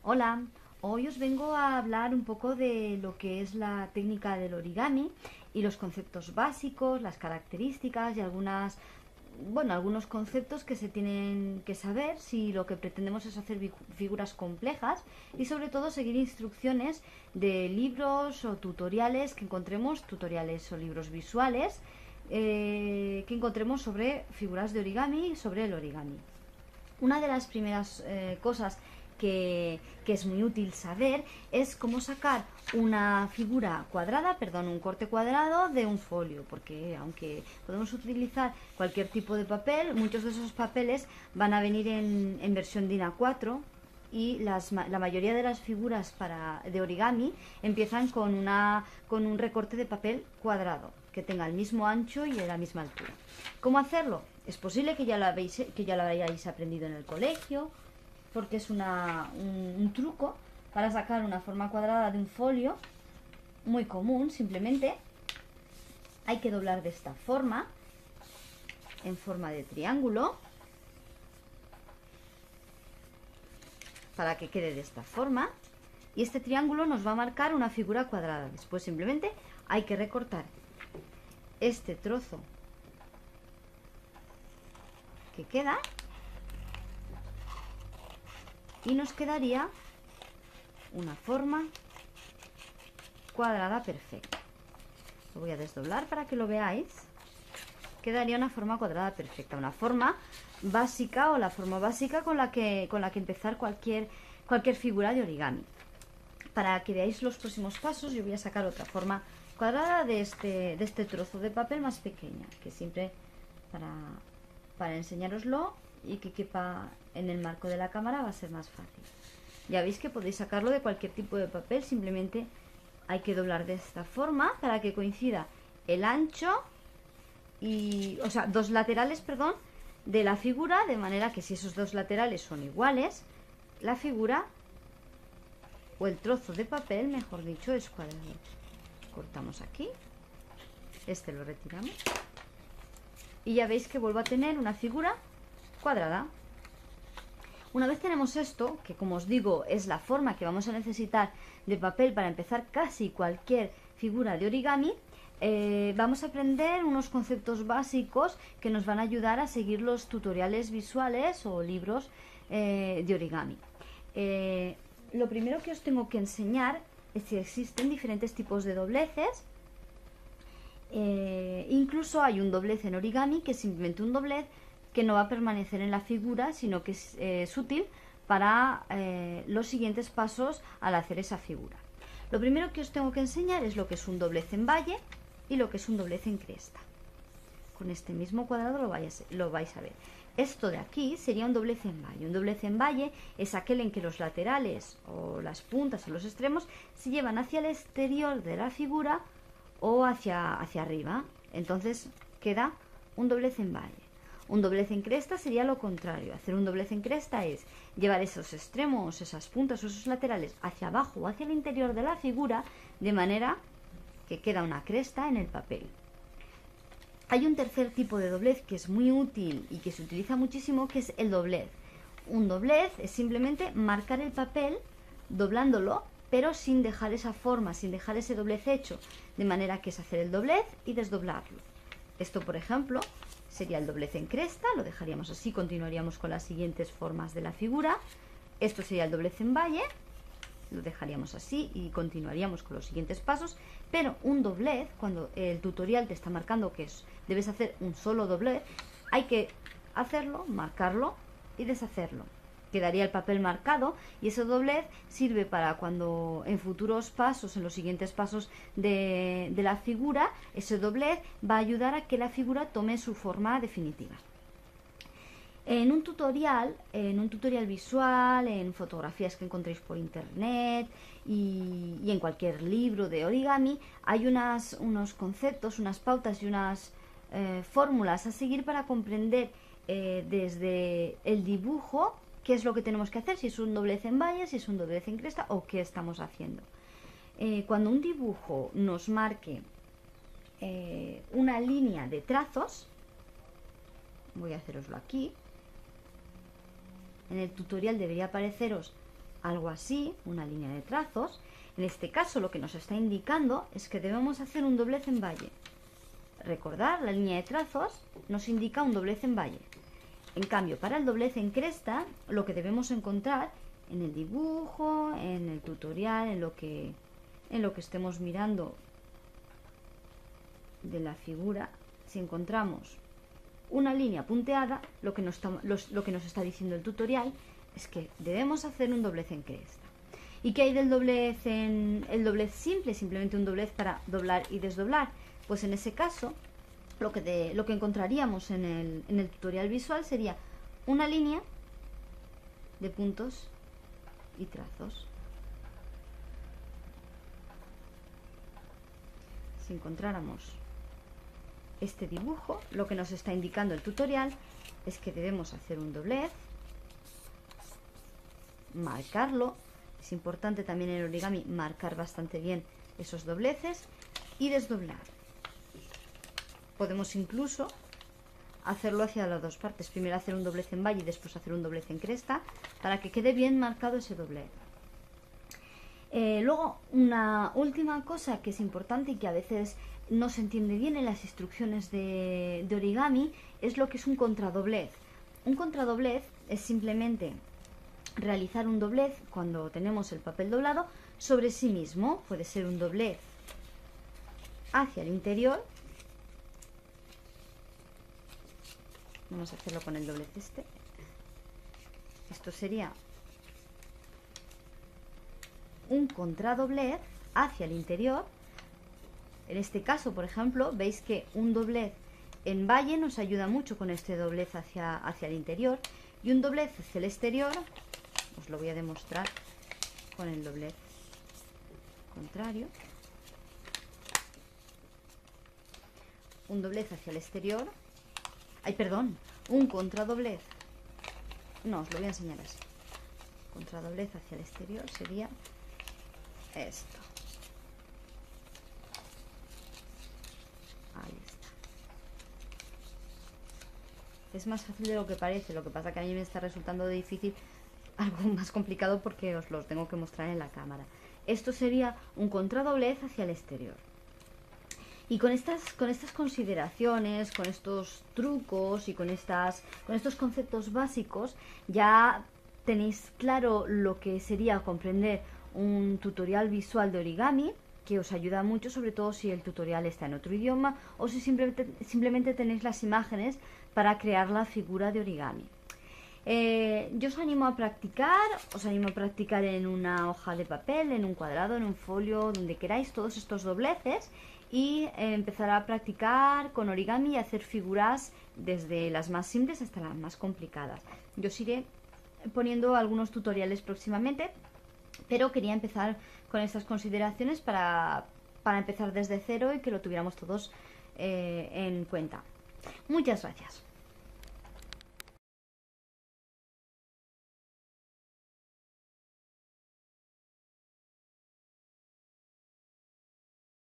Hola, hoy os vengo a hablar un poco de lo que es la técnica del origami y los conceptos básicos, las características y algunos conceptos que se tienen que saber si lo que pretendemos es hacer figuras complejas y sobre todo seguir instrucciones de libros o tutoriales que encontremos, tutoriales o libros visuales que encontremos sobre figuras de origami y sobre el origami. Una de las primeras cosas que es muy útil saber es cómo sacar una figura cuadrada, perdón, un corte cuadrado de un folio, porque aunque podemos utilizar cualquier tipo de papel, muchos de esos papeles van a venir en versión DIN A4 y la mayoría de las figuras de origami empiezan con un recorte de papel cuadrado que tenga el mismo ancho y la misma altura. ¿Cómo hacerlo? Es posible que ya lo hayáis aprendido en el colegio, porque es un truco para sacar una forma cuadrada de un folio muy común. Simplemente hay que doblar de esta forma, en forma de triángulo, para que quede de esta forma, y este triángulo nos va a marcar una figura cuadrada. Después simplemente hay que recortar este trozo que queda y nos quedaría una forma cuadrada perfecta. Lo voy a desdoblar para que lo veáis. Quedaría una forma cuadrada perfecta, una forma básica o la forma básica con la que empezar cualquier figura de origami. Para que veáis los próximos pasos, yo voy a sacar otra forma cuadrada de este trozo de papel más pequeña, que siempre para enseñároslo y que quepa en el marco de la cámara va a ser más fácil. Ya veis que podéis sacarlo de cualquier tipo de papel, simplemente hay que doblar de esta forma para que coincida el ancho dos laterales, perdón, de la figura, de manera que si esos dos laterales son iguales, la figura o el trozo de papel, mejor dicho, es cuadrado. Cortamos aquí, este lo retiramos y ya veis que vuelvo a tener una figura cuadrada. Una vez tenemos esto, que como os digo es la forma que vamos a necesitar de papel para empezar casi cualquier figura de origami, vamos a aprender unos conceptos básicos que nos van a ayudar a seguir los tutoriales visuales o libros de origami. Lo primero que os tengo que enseñar es que existen diferentes tipos de dobleces. Incluso hay un doblez en origami que es simplemente un doblez que no va a permanecer en la figura, sino que es útil para los siguientes pasos al hacer esa figura. Lo primero que os tengo que enseñar es lo que es un doblez en valle y lo que es un doblez en cresta. Con este mismo cuadrado lo vais a ver. Esto de aquí sería un doblez en valle. Un doblez en valle es aquel en que los laterales o las puntas o los extremos se llevan hacia el exterior de la figura o hacia arriba. Entonces queda un doblez en valle. Un doblez en cresta sería lo contrario. Hacer un doblez en cresta es llevar esos extremos, esas puntas o esos laterales hacia abajo o hacia el interior de la figura, de manera que queda una cresta en el papel. Hay un tercer tipo de doblez que es muy útil y que se utiliza muchísimo, que es el doblez. Un doblez es simplemente marcar el papel doblándolo, pero sin dejar esa forma, sin dejar ese doblez hecho, de manera que es hacer el doblez y desdoblarlo. Esto, por ejemplo, sería el doblez en cresta, lo dejaríamos así, continuaríamos con las siguientes formas de la figura. Esto sería el doblez en valle, lo dejaríamos así y continuaríamos con los siguientes pasos. Pero un doblez, cuando el tutorial te está marcando que debes hacer un solo doblez, hay que hacerlo, marcarlo y deshacerlo. Quedaría el papel marcado y ese doblez sirve para cuando en futuros pasos, en los siguientes pasos de la figura, ese doblez va a ayudar a que la figura tome su forma definitiva. En un tutorial visual, en fotografías que encontréis por internet y en cualquier libro de origami, hay unos conceptos, unas pautas y unas fórmulas a seguir para comprender desde el dibujo qué es lo que tenemos que hacer, si es un doblez en valle, si es un doblez en cresta o qué estamos haciendo. Cuando un dibujo nos marque una línea de trazos, voy a haceroslo aquí. En el tutorial debería apareceros algo así, una línea de trazos. En este caso lo que nos está indicando es que debemos hacer un doblez en valle. Recordar, la línea de trazos nos indica un doblez en valle. En cambio, para el doblez en cresta, lo que debemos encontrar en el dibujo, en el tutorial, en lo que estemos mirando de la figura, si encontramos una línea punteada, lo que nos está diciendo el tutorial es que debemos hacer un doblez en cresta. ¿Y qué hay del doblez el doblez simple? Simplemente un doblez para doblar y desdoblar. Pues en ese caso, lo que encontraríamos en el tutorial visual sería una línea de puntos y trazos. Si encontráramos este dibujo, lo que nos está indicando el tutorial es que debemos hacer un doblez, marcarlo. Es importante también en el origami marcar bastante bien esos dobleces y desdoblar. Podemos incluso hacerlo hacia las dos partes. Primero hacer un doblez en valle y después hacer un doblez en cresta para que quede bien marcado ese doblez. Luego, una última cosa que es importante y que a veces no se entiende bien en las instrucciones de origami es lo que es un contradoblez. Un contradoblez es simplemente realizar un doblez cuando tenemos el papel doblado sobre sí mismo. Puede ser un doblez hacia el interior. Vamos a hacerlo con el doblez este. Esto sería un contradoblez hacia el interior. En este caso, por ejemplo, veis que un doblez en valle nos ayuda mucho con este doblez hacia el interior, y un doblez hacia el exterior os lo voy a demostrar con el doblez contrario. Un doblez hacia el exterior, un contradoblez, no, os lo voy a enseñar así. Contradoblez hacia el exterior sería esto. Ahí está. Es más fácil de lo que parece, lo que pasa que a mí me está resultando difícil, algo más complicado porque os lo tengo que mostrar en la cámara. Esto sería un contradoblez hacia el exterior. Y con estas consideraciones, con estos trucos y con estos conceptos básicos, ya tenéis claro lo que sería comprender un tutorial visual de origami, que os ayuda mucho, sobre todo si el tutorial está en otro idioma o si simplemente tenéis las imágenes para crear la figura de origami. Yo os animo a practicar en una hoja de papel, en un cuadrado, en un folio, donde queráis, todos estos dobleces, y empezar a practicar con origami y hacer figuras desde las más simples hasta las más complicadas. Yo os iré poniendo algunos tutoriales próximamente, pero quería empezar con estas consideraciones para empezar desde cero y que lo tuviéramos todos en cuenta. Muchas gracias.